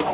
If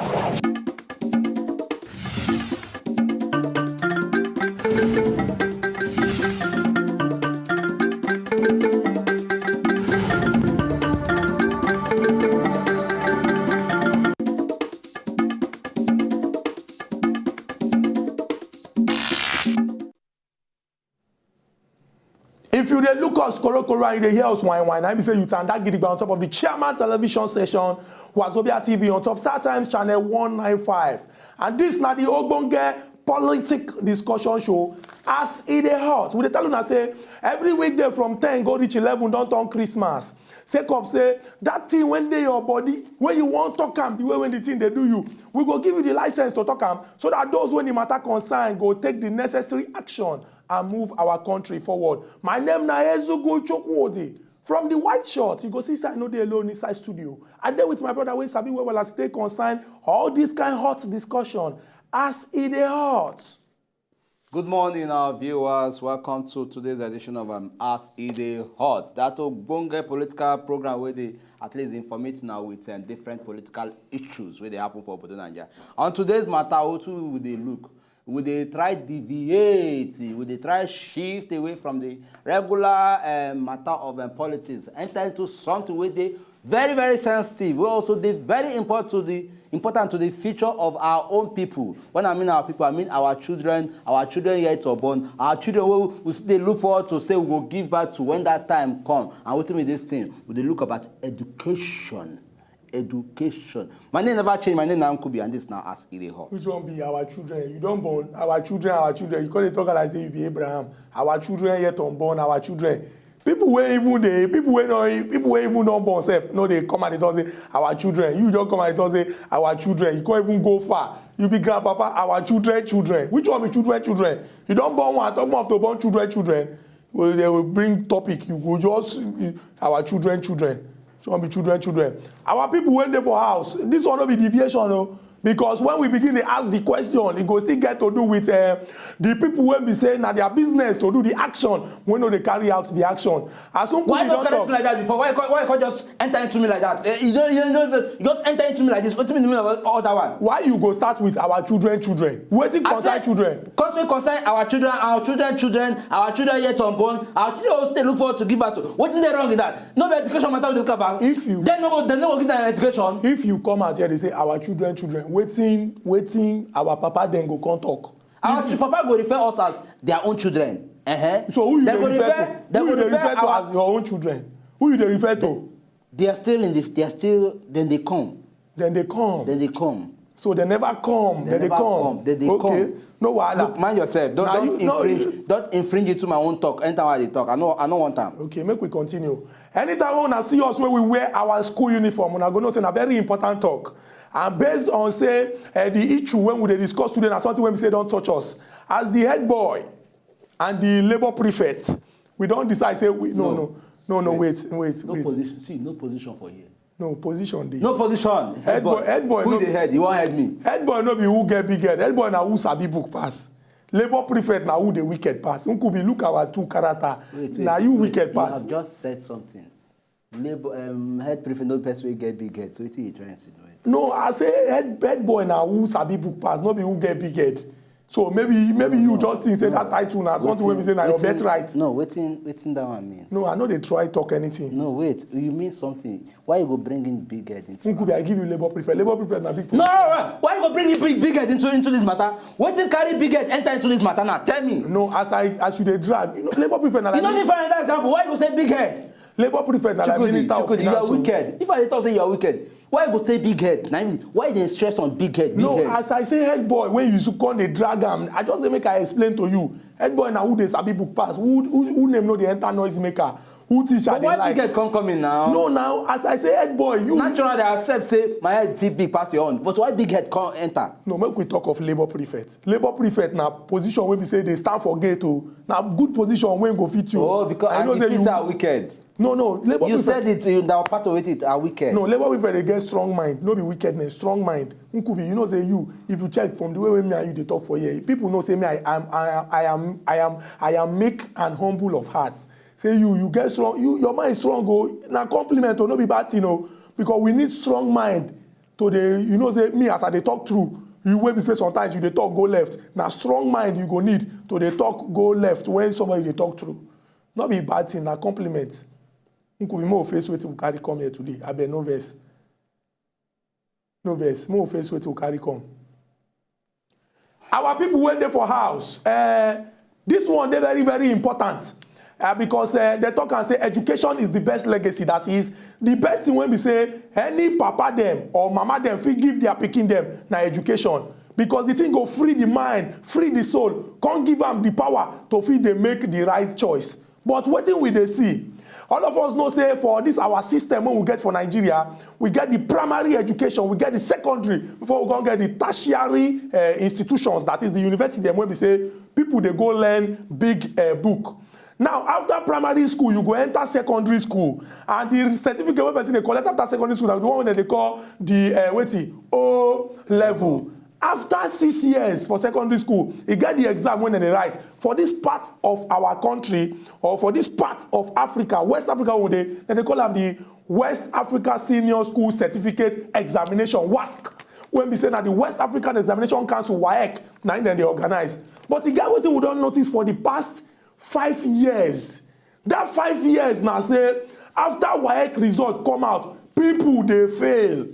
you dey look us koro and you dey hear us whine, I be say you tanda gidigba on top of the Chairman television station, Wazobia TV on top Star Times channel 195. And this na the ogbonge politic discussion show as e dey hot. We dey tell una say every weekday from 10 go reach 11 don turn Christmas. Sake of say that thing when dey your body, when you wan talk am the way when the thing dey do you, we go give you the license to talk am so that those when the matter concern go take the necessary action and move our country forward. My name na Ezugo Chukwudi. From the white shirt, you go see say I no dey alone inside studio. I dey with my brother wey sabi well as stay concern all this kind hot discussion as e dey hot. Good morning, our viewers. Welcome to today's edition of As E Dey Hot. That ogbonge political program where they at least informate now with different political issues where they happen for Obodo Nigeria. On today's matter, how will they look? Will they try deviate? Will they try shift away from the regular matter of politics, enter into something where they very, very sensitive? We also they very important to the future of our own people. When I mean our people, I mean our children yet to born, our children we they look forward to say we will give back to when that time comes. And what me this thing? Will they look about education? Education. My name never changed. My name now Nkubi, and this now As E Dey Hot. Which one be our children? You don't born our children. You can't talk like say you be Abraham. Our children yet unborn. Our children. People where even don't born self. No, they come and they don't say our children. You just come and they don't say our children. You can't even go far. You be grandpapa. Our children. Which one be children? You don't born one. Talk more to born children. Well, they will bring topic. You go just our children. Some be children. Our people went there for house. This one will be deviation, no? Because when we begin to ask the question, it go still get to do with the people when be saying that their business to do the action when they carry out the action. As soon why don't correct me like that before? Why can't just enter into me like that? You just enter into me like this. What's in the middle of all that one? Why you go start with our children? Waiting concern children. Concern our children yet unborn. Our children also they look forward to give birth to. What's in the wrong in that? No education matter with the about. If you they no give them education. If you come out here, they say our children. Waiting, our papa then go come talk. Our papa go refer us as their own children. So who you refer to as your own children? Who you refer to? They are still then they come. So they never come. Then they come. Okay. No wahala. Look, mind yourself. Don't infringe into my own talk. Enter while they talk. I know one time. Okay, make we continue. Anytime we wanna see us when we wear our school uniform, we go know say a very important talk. And based on say the issue when we discuss today, and something when we say don't touch us. As the head boy and the labor prefect, we don't decide say wait. Position. See, no position for here. No position. No position. Head boy. Who the head? You want head me? Head boy no be who get big head. Head boy na who sabi book pass. Labor prefect na who the wicked pass. Unkubi look our two character. Now you wicked pass. You have just said something. Labor head prefect no person will get big head. So what are you trying to say? No, I say head boy na who sabi book pass, no be who get big head. So maybe you just think say that title na something wey be say na your birthright. No, waiting that one mean. No, I know they try talk anything. No, wait, you mean something. Why you go bring in big head into Nkubi, I give you labor prefect. Labor prefect na big. No, why you go bring in big head into this matter? Waiting carry big head enter into this matter now. Tell me. No, as you dey drag, labor prefect na like. You don't even find that example. Why you go say big head? Labor prefect na like minister of finance. You are wicked. If I talk say you are wicked, why you go say big head? Why they stress on big head? No, as I say head boy, when you come dey drag am, I just make I explain to you. Head boy na who dey sabi book pass. Who name no dey enter noise maker. Who teacher dey like. Why big head come in now? No, now as I say head boy, you. Naturally, they accept say my head too big pass your own. But why big head come enter? No, make we talk of labor prefect. Labor prefect na position wey be say they stand for gate o. Na good position wey go fit you. Oh, because I know you are wicked. No, labor you prefect. You said it, that part of it are wicked. No, labor prefect they get strong mind. No be wickedness, strong mind. Nkubi, you know say you, if you check from the way me and you they talk for here, people know say me I am meek and humble of heart. Say you get strong, your mind is strong, go na compliment or no be bad thing, no, because we need strong mind to the, you know, say me as I dey talk through, you wey be say sometimes you dey talk go left. Na strong mind you go need to dey talk go left when somebody dey talk through. Not be bad thing, na compliment. You could be more face wetin we carry come here today. Abeg no vex. No vex. More face wetin we carry come. Our people wey dey for house, this one dey very very important. Because they talk and say education is the best legacy. That is the best thing when we say any papa them or mama them fit give their pikin them na education. Because the thing go free the mind, free the soul, can't give them the power to fit they make the right choice. But wetin we dey see, all of us know say for this our system when we get for Nigeria, we get the primary education, we get the secondary before we go get the tertiary institutions. That is the university them when we say people they go learn big book. Now, after primary school, you go enter secondary school, and the certificate wey person dey collect after secondary school na the one wey they call the O level. After 6 years for secondary school, you get the exam when they write for this part of our country or for this part of Africa, West Africa, then they call them the West Africa Senior School Certificate Examination (WASC). When we say that the West African Examination Council (WAEC), now then they organize. But the guy what we don't notice for the past 5 years, that 5 years now say after WAEC result come out, people they fail.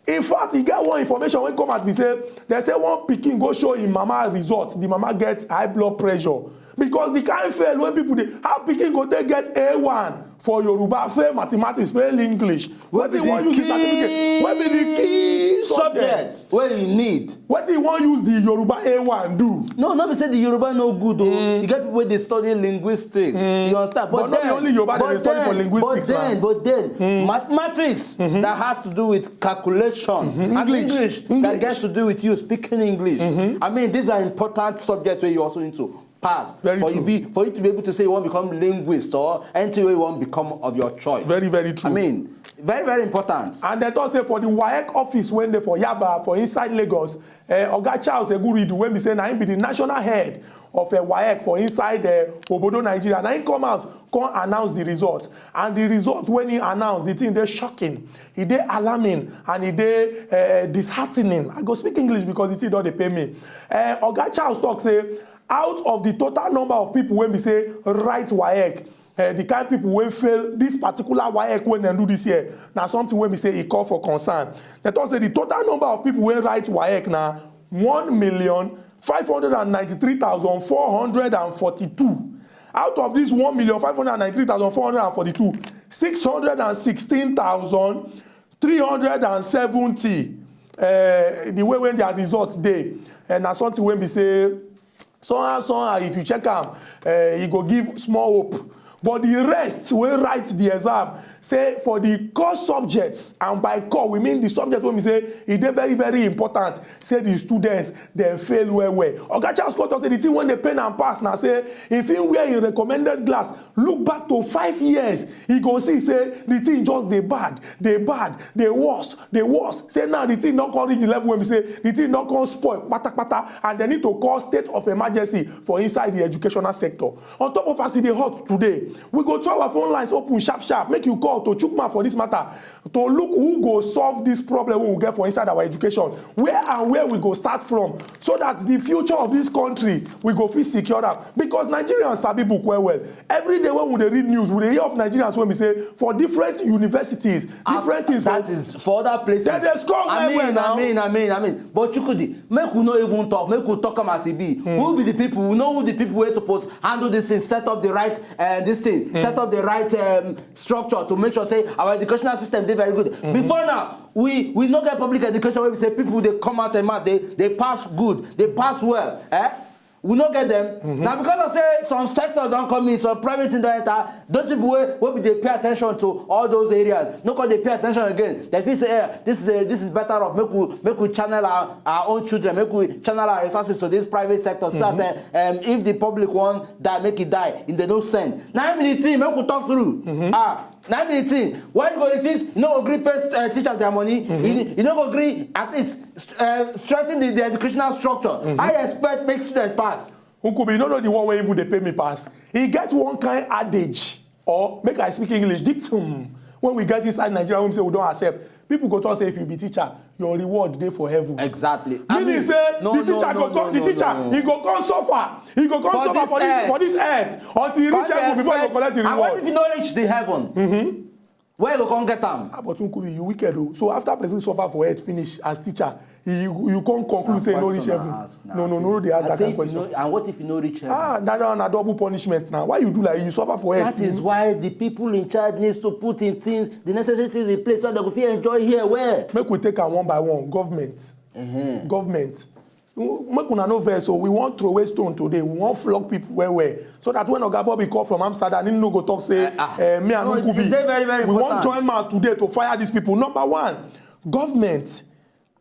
In fact, you get one information when come out, they say one pikin go show in mama result, the mama get high blood pressure. Because the kind fail when people they how pikin go they get A1 for Yoruba, fail mathematics, fail English. What do you want use the certificate? What be the key subject where you need? What do you want use the Yoruba A1 do? No, not be say the Yoruba no good though. You get people where they study linguistics. You understand? But then, not only Yoruba they study for linguistics. But then, mathematics that has to do with calculation and English that gets to do with you speaking English. I mean, these are important subjects where you also need to pass for you to be able to say you want to become linguist or anything you want to become of your choice. Very, very true. I mean, very, very important. And they thought say for the WAEC office when they for Yaba for inside Lagos, Oga Charles Eguridu when we say na him be the national head of WAEC for inside Obodo Nigeria. Now he come out, come announce the result, and the result when he announced the thing they shocking, he dey alarming, and he dey disheartening. I go speak English because the thing don't they pay me. Oga Charles talk say out of the total number of people when we say write WAEC, the kind of people will fail this particular WAEC when they do this year. Now something when we say it call for concern. They talk say the total number of people will write WAEC now 1,593,442. Out of this 1,593,442, 616,370. The way when their results day, and now something when we say somehow if you check them, he go give small hope. But the rest will write the exam. Say for the core subjects, and by core we mean the subject when we say it is very, very important. Say the students they fail well. Oga Charles Scott say the thing when they pen and pass now say if he wear a recommended glass, look back to 5 years, he go see say the thing just they bad, they worse. Say now the thing not come reach the level when we say the thing not come spoil, pata, and they need to call state of emergency for inside the educational sector. On top of us, it hot today. We go throw our phone lines open sharp, make you call to Chukma for this matter, to look who go solve this problem we will get for inside our education, where we go start from, so that the future of this country we go feel secure up. Because Nigerians sabi book well. Every day when we read news, we hear of Nigerians when we say for different universities, different things. That is for other places. They score well now. I mean. But you could make we no even talk. Make we talk as it be. Who be the people? We know who the people were supposed to handle this thing, set up the right set up the right structure to make sure say our educational system dey very good. Before now, we no get public education where we say people they come out and math, they pass good, they pass well. We no get them. Now because I say some sectors don't come in, some private things don't enter, those people will be they pay attention to all those areas. No cause they pay attention again. They feel say this is better off. Make we channel our own children, make we channel our resources to this private sector so that if the public one die, make it die in the no sense. Now the thing, make we talk through. Now the thing, when you go refuse, you no agree pay teachers their money, you no agree at least strengthen the educational structure. I expect make students pass. Unkubi, you don't know the one where even they pay me pass. He get one kind adage, or make I speak English, dictum. When we get inside Nigeria, we say we don't accept. people go talk say if you be teacher your reward dey for heaven. Exactly. Meaning say the teacher go come he go come suffer for this earth until he reach heaven before he go collect the reward. And what if you no reach the heaven? Where you go come get am? But Nkubi, you wicked o. So after person suffer for earth finish as teacher, you come conclude say no reach heaven. No, they ask that kind of question. And what if you no reach heaven? Na double punishment now. Why you do like you suffer for earth? That is why the people in charge needs to put in things, the necessary things in place so they go fit enjoy here. Where? Make we take am one by one. Government. Government. Make una no vex. So we want throw away stone today. We want flog people well. So that when Oga Bobby call from Amsterdam, he no go talk say me and Nkubi. Very we want join mouth today to fire these people. Number one, government.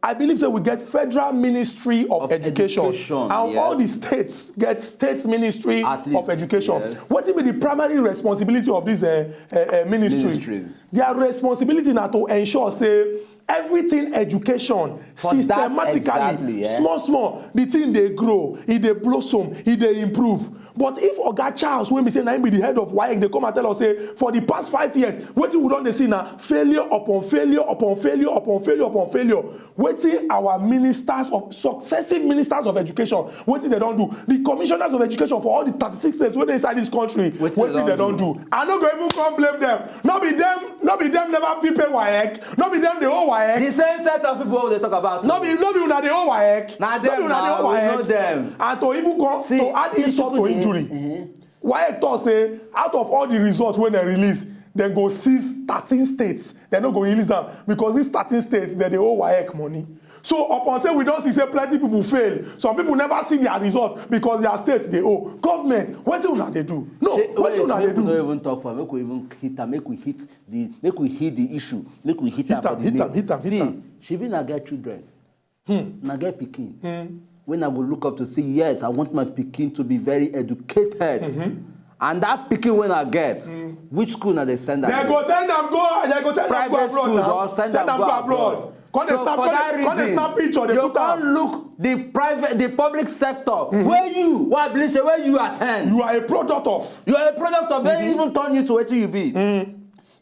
I believe that we get Federal Ministry of Education and all the states get State Ministry of Education. Yes. What will be the primary responsibility of these ministries? Their responsibility now to ensure say everything education for systematically small the thing they grow, it they blossom, it they improve. But if Oga Charles when we say now be the head of WAEC, they come and tell us say for the past 5 years, what we don't see now failure upon failure upon failure upon failure upon failure. Waiting our ministers of successive ministers of education, waiting they don't do. The commissioners of education for all the 36 states when they inside this country, waiting they don't do. I not going to even come blame them. Not be them never fee pay WAEC. Not be them the whole WAEC. The same set of people they talk about. Not be una the whole WAEC. Now them now, we know them. And to even come to add insult to injury. WAEC thought say out of all the results when they release, then go seize 13 states. They're not going to release them because these 13 states they're the whole WAEC money. So upon say we don't see say plenty people fail. Some people never see their result because their states they owe. Government, what do they do? No, what do they do? Don't even talk for make we even hit them, make we hit the issue, make we hit them. See, she be na get children, na get pikin. When I go look up to say yes, I want my pikin to be very educated. And that pikin when I get, which school now they send them? They go send them go abroad. Send them go abroad. Can they snap picture? They you can't look the public sector where you attend. You are a product of. You are a product of. They even turn you to what you be.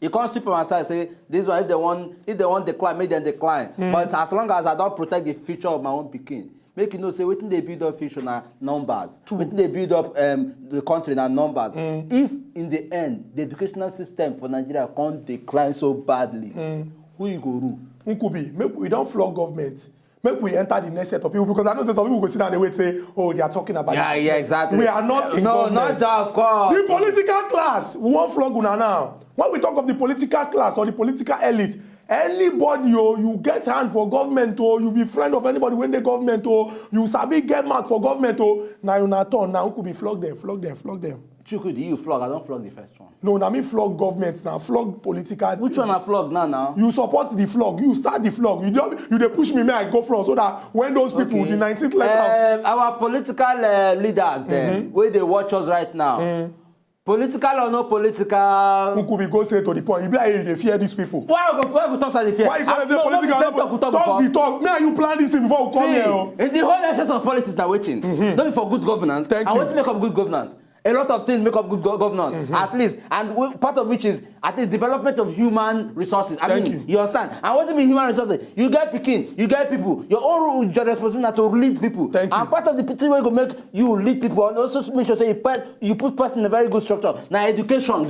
You can't sleep on my side and say this one if they want decline, make them decline. But as long as I don't protect the future of my own pikin. Make you know, say, wetin they build up future na numbers. Wetin they build up the country na numbers. If, in the end, the educational system for Nigeria can't decline so badly, who you go rule? Nkubi, make we don't flog government. Make we enter the next set of people because I know some people go sit down and wait say, oh, they are talking about it. Yeah, exactly. We are not in government. No, not that, of course. The political class, we won't flog una now. When we talk of the political class or the political elite, anybody you get hand for government you be friend of anybody when the government you sabi get mark for government now you not turn now could be flog them. Chukwudi, you flog, I don't flog the first one. No, now me flog government now, flog political. Which one I flog now? You support the flog, you start the flog. You dey push me, may I go front so that when those people, the 19th letter. Our political leaders then, where they watch us right now. Political or no political? Nkubi go straight to the point. You be like, they fear these people. Why go talk the fear? Why you go political? Talk the talk. Me and you plan this thing before we come here. In the whole essence of politics now waiting. Don't be for good governance. Thank you. I want to make up good governance. A lot of things make up good governance, at least, and part of which is at least development of human resources. I mean, you understand? And what do you mean human resources? You get pikin, you get people. Your own responsibility to lead people. Thank you. And part of the thing we're going to make you lead people and also make sure say you put person in a very good structure. Now education.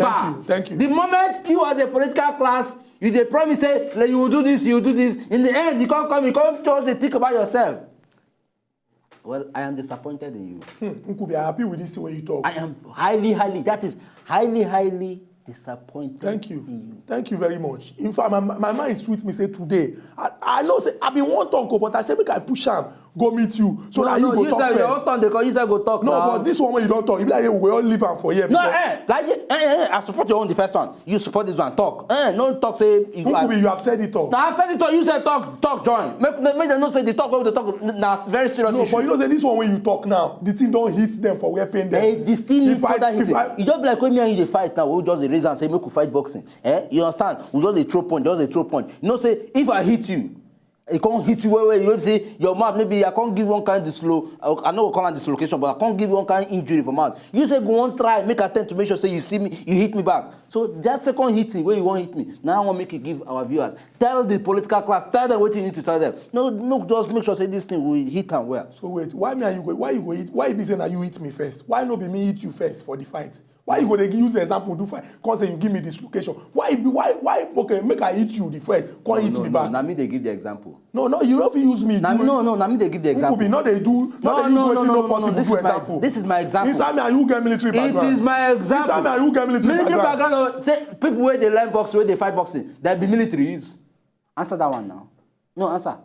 Thank you. The moment you as a political class, you promise say like, you will do this, you will do this. In the end, you can't just think about yourself. Well, I am disappointed in you. Nkubi, I'm happy with this way you talk. I am highly disappointed. Thank you. Thank you very much. In fact, my mind is sweet me say today. I know say I been one talk, but I say make I push am go meet you so that you go talk first. Your own turn because you said go talk. No, but this one when you don't talk, you be like, hey, we all leave am for here. No, I support your own the first one. You support this one. Talk. No talk say. Nkubi, you have said it all. No, I've said it all. You said talk. Join. Make them not say the talk. The talk. Nah, very serious. No, but you know say this one when you talk now, the thing don't hit them for where pain them. Hey, this thing is further hit. You just be like when me and you dey fight now. We just dey raise and say make we fight boxing. You understand? We just dey throw punch. You know say if I hit you, It can't hit you where you say your mouth, maybe I can't give one kind of I know we call it dislocation, but I can't give one kind of injury for mouth. You say go on try, make attempt to make sure say you see me, you hit me back. So that second hitting where you won't hit me. Now I want to make you give our viewers. Tell the political class, tell them what you need to tell them. No, just make sure say this thing will hit them well. So wait, why you go hit? Why you be saying that you hit me first? Why not be me hit you first for the fight? Why you go dey use the example do fight? Come say you give me dislocation. Why okay, make I hit you the fight, come hit me back. Now me they give the example. No, you don't use me. Now me they give the example. Be not they do, not they use wetin no possible do example. This is my example. Inside me and you get military background. It is my example. Inside me and you get military background. Say people where they learn boxing, where they fight boxing, that be militaries. Answer that one now. No answer.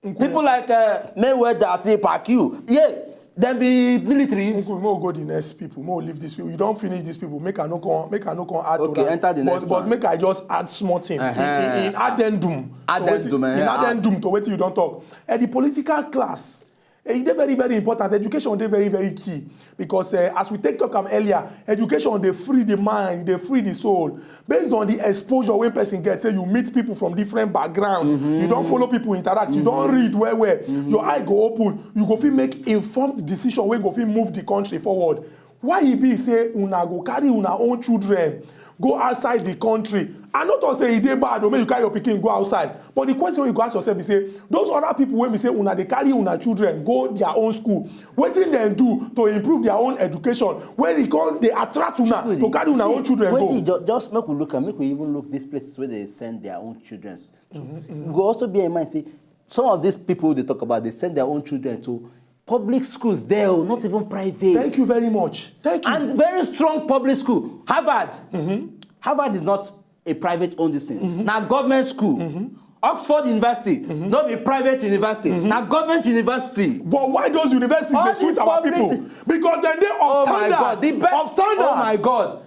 People like Mayweather, Pacquiao, yeah. Then be militaries. More go the next people. More leave these people. You don't finish these people. Make I no come add okay, to that. Enter the next but one. Make I just add small thing. In addendum. In addendum to what you don't talk. The political class. It's very, very important. Education is very, very key. Because as we talk earlier, education, they free the mind, they free the soul. Based on the exposure when person gets, say you meet people from different backgrounds, you don't follow people interact, you don't read well. Your eye go open, you go feel make informed decision wey go fit move the country forward. Why e be say una go carry una own children go outside the country? I not to say e dey bad or make you carry your pikin go outside, but the question you go ask yourself is say those other people wey be say una dey carry una children go their own school, wetin dem do to improve their own education when e come dey attract una to carry una own children go. Just make we look and make we even look these places where they send their own children to. You go also bear in mind say some of these people they talk about, they send their own children to public schools there, not even private. Thank you very much. Thank you. And very strong public school. Harvard. Harvard is not a private owned thing. Now government school. Oxford University, not be private university. Now government university. But why those universities they suit our people? Because then they of standard. My God, the best. Of standard. Oh my God.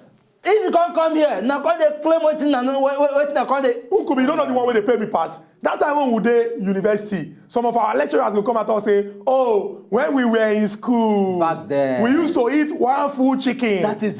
If you can't come here, now can they claim waiting and waiting and they. Who could be not the one where they pay me pass? That time when we dey university, some of our lecturers will come at us and say, oh, when we were in school, back then, we used to eat one full chicken. That is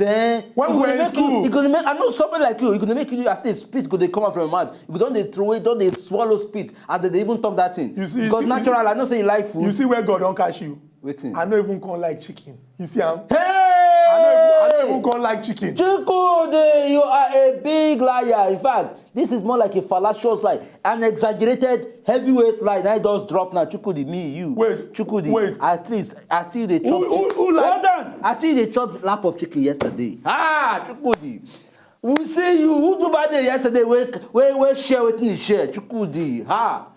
when we were in school. I know somebody like you, you're going to make you at least spit, could they come out from your mouth. You don't they throw it, don't they swallow spit, and they even talk that thing. Because natural, I don't say you like food. You see where God don't catch you. Waiting. I don't even come like chicken. You see, hey! I don't even come like chicken. Chukwudi, you are a big liar. In fact, this is more like a fallacious lie, an exaggerated heavyweight lie. Now it does drop now. Chukwudi, me, you. Wait, Chukwudi, wait. At least I see the chop. Who like? Hold on. I see the chop lap of chicken yesterday. Chukwudi. We see you. Who do bad day yesterday? We share with me share. Chukwudi.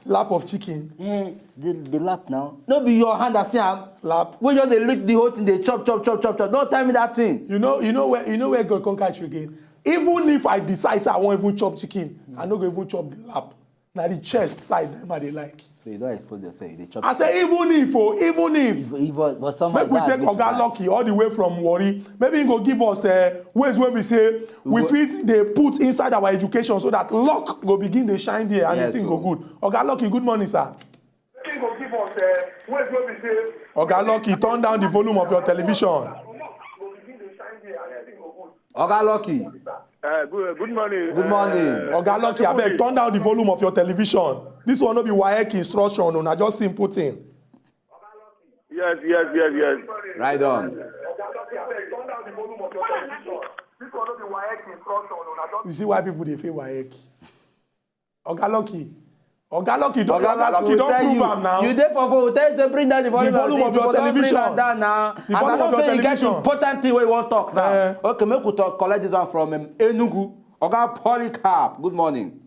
Lap of chicken. The lap now. No be your hand that say am. Lap. We just they lick the whole thing. They chop. Don't tell me that thing. You know where God can catch you again. Even if I decide I won't even chop chicken, I no go even chop the lap. Now the chest side them I they like. So you don't expose yourself. They chop. I say even if. But somehow maybe we take Oga Lucky all the way from Warri. Maybe he go give us ways when we say we fit they put inside our education so that luck go begin to shine there and everything go good. Oga Lucky, good morning, sir. Maybe go give us ways when we say. Oga Lucky, turn down the volume of your television. Oga Lucky. Good morning. Good morning. Oga Lucky, abeg turn down the volume of your television. This one no be WAEC instruction, no, na just simple thing. Yes. Right on. You see why people dey fail WAEC? Oga Lucky, don't prove am now. You dey for tell you to bring down the volume of your television. Down now. The volume of your television. You get important thing wey you wan talk now. Okay, make we collect this one from Enugu. Oga Polycarp, good morning.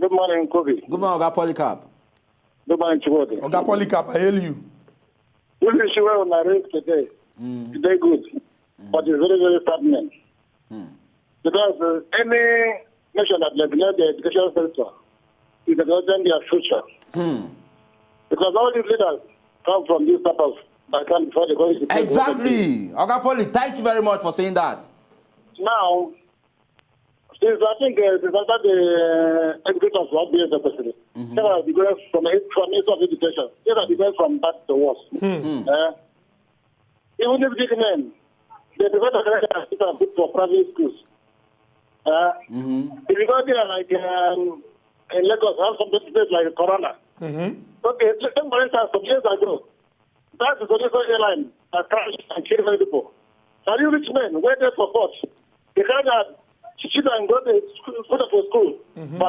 Good morning, Kobe. Good morning, Oga Polycarp. Good morning, Chiwote. Oga Polycarp, I hail you. This issue on the race today, today good, but it's very, very saddening. Because any nation that neglects the education sector is neglecting their future. Because all these leaders come from this type of background before they go into exactly. Oga Poly, thank you very much for saying that. Now, since I think since after the educators were being the president, there are difference from of education. There are difference from bad to worse. Even if big men, they prefer to collect their students and put for private schools. If you go there like in Lagos have some places like Corona. Okay, let's take for instance, some years ago, that's the Solution airline that crashed and killed many people. Now, you rich men waited for port. They can't children go to school for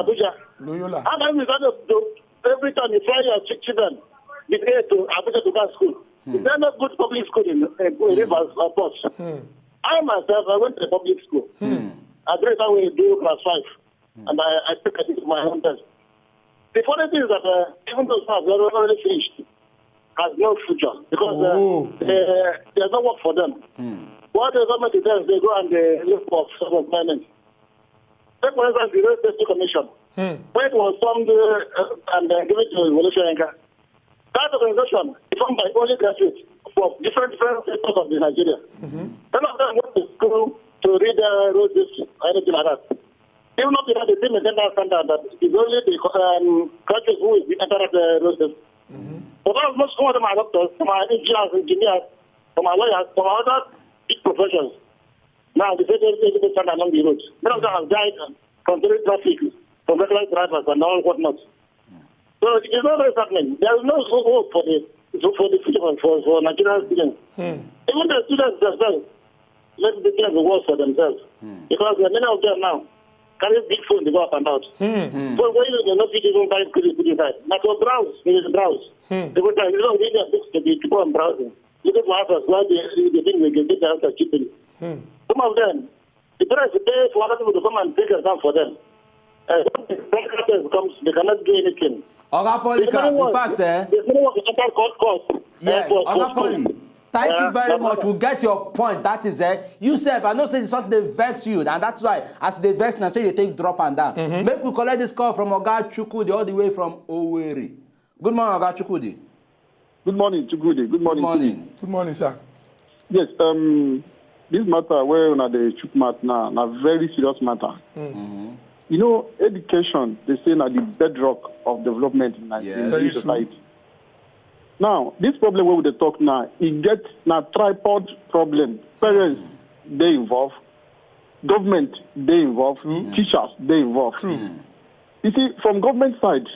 Abuja. Loyola. How many is that every time you fly your children with air to Abuja to go to school? Is there no good public school in Rivers or Port? I myself, I went to a public school. I graduated how we do class 5. And I took it my own test. The funny thing is that even those staff, they're already finished, has no future because there's no work for them. What the government does, they go and they look for self-employment. Take for instance, the Road Safety Commission. When it was formed and given to Olusegun, that organization is formed by only graduates from different sectors of Nigeria. None of them went to school to read road safety or anything like that. Even though they have the same agenda standard that it's only the graduates who will enter the road safety. But most of them are doctors, some are engineers, some are lawyers, some are other big professions. Now, the safety stand along the roads. Many of them have died from traffic, from regular drivers and all whatnot. So it's not very happening. There is no hope for the future for Nigerian students. Even the students themselves, let the students work for themselves. Because many of them now carry big phone to go up and out. So when you know people even buy good inside. Now to browse, you need to browse. They will tell you don't read their books to go and browsing. You get to answers why they think we can get the answer cheaply. Some of them, the parents pay for other people to come and take exam for them. They cannot do anything. Oga Polika, in fact, there's no work in course. Yes, Oga Poli, thank you very much. We'll get your point. That is you said, I know say it's something they vex you, and that's why as they vex now, say they take drop and down. Maybe we collect this call from Oga Chukwudi all the way from Owerri. Good morning, Oga Chukwudi. Good morning, Chukwudi. Good morning. Good morning. Good morning, sir. Yes, this matter where on the Chukmat now, a very serious matter. You know, education, they say, are the bedrock of development in Nigerian society. Now, this problem where we talk now, it gets now tripod problem. Parents, they involve. Government, they involve. Teachers, they involve. You see, from government side,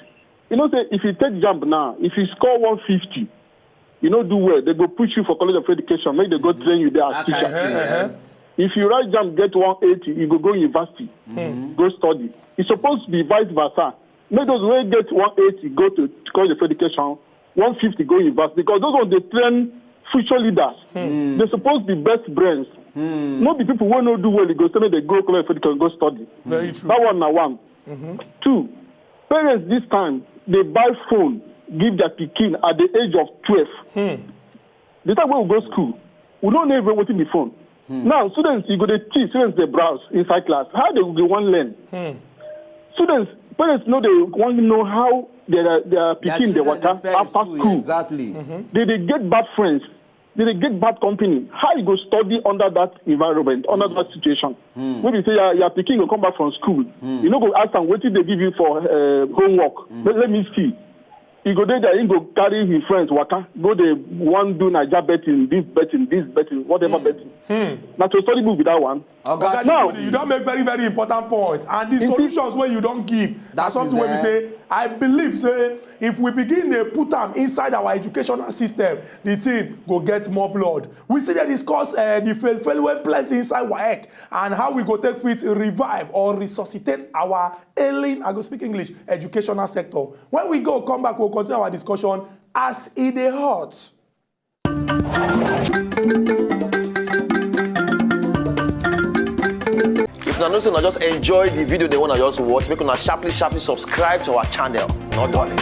you know, say if you take jump now, if you score 150, you know, do well, they go push you for College of Education, make they go train you there as teacher. Yes. If you write jump, get 180, you go university, go study. It's supposed to be vice versa. Make those who get 180 go to College of Education, 150 go university, because those are the train future leaders. They're supposed to be best brains. Not the people who don't do well, they go study, they go College of Education, go study. Very true. That one now one. Two, parents this time, they buy phone, give their pikin at the age of 12. The time when we go to school, we don't know even what's in the phone. Now, students, you go to teach, students, they browse inside class. How they want to learn? Students, parents know they want to know how their pikin, they work after school. Exactly. They get bad friends. They get bad company. How you go study under that environment, under that situation? Maybe say your pikin will come back from school. You know, go ask them what did they give you for homework. Let me see. He go there, he go carry his friends, waka, go there, one do Naija betting, this betting, whatever betting. Now to study book with that one. Okay, now you don't make very, very important points. And the solutions where you don't give, that's something where we say, I believe, say, if we begin to put them inside our educational system, the thing go get more blood. We see they discuss the fail when plenty inside WAEC and how we go take fit revive or resuscitate our ailing, I go speak English, educational sector. When we go come back, we'll continue our discussion as it dey hot. If una know say una just enjoy the video they wanna just watch, make una sharply subscribe to our channel. Not darling.